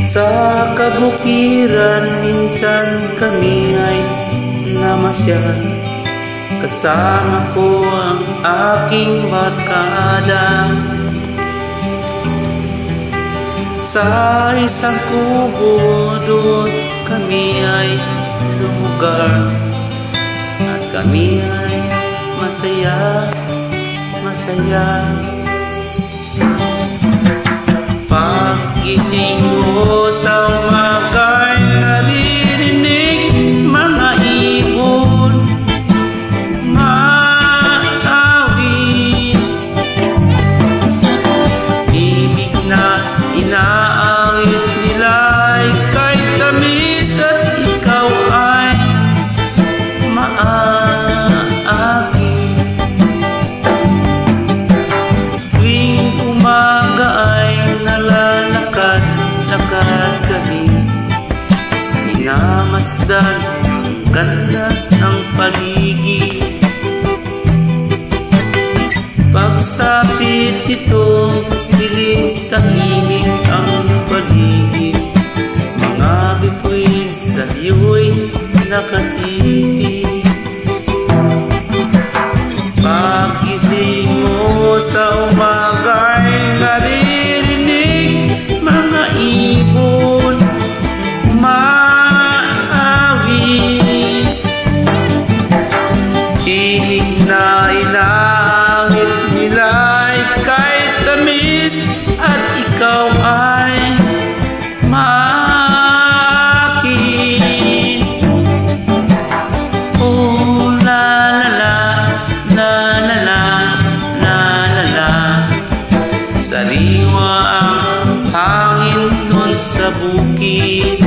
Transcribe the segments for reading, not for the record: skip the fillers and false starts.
Sa kabukiran minsan kami ay namasyal, kasama ko ang aking barkada. Sa isang kubo doon kami ay lugar, at kami ay masaya, masaya. Paggising mo sa umaga'y naririnig mga ibon maawit, ibig na inaawit nila ay kay tamis at ikaw ay maaakin. Tuwing umaga ay nalalakad-lakad kami, minamasdan ang ganda ng paligid. Pagsapit itong dilim, tahimik ang paligid, mga bituin sa iyo'y nakatitig. Pagising mo sa umaga'y naririnig mga ibon maawit, tinig na inaawit nila ay kay tamis at ikaw ay maakin. Oh la la la, la la la, la la la, sariwa ang hangin dun sa bukid.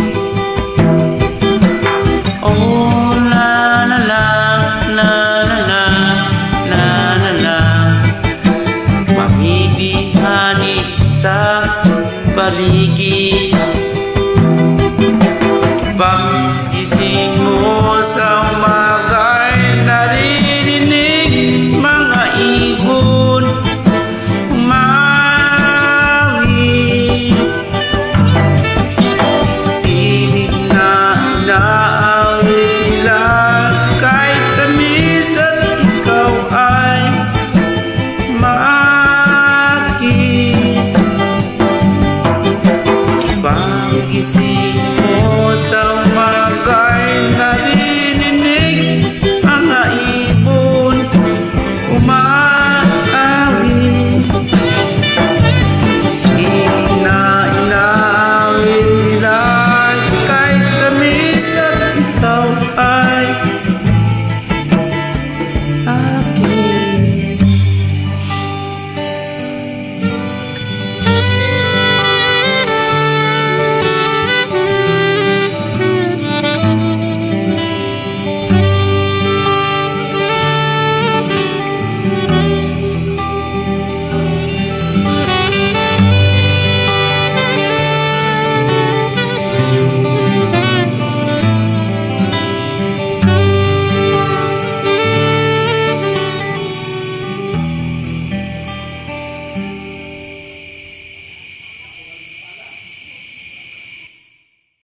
Oh la la la, la la la, la la la, mamibihani sa paligid. Paggising mo sa umaga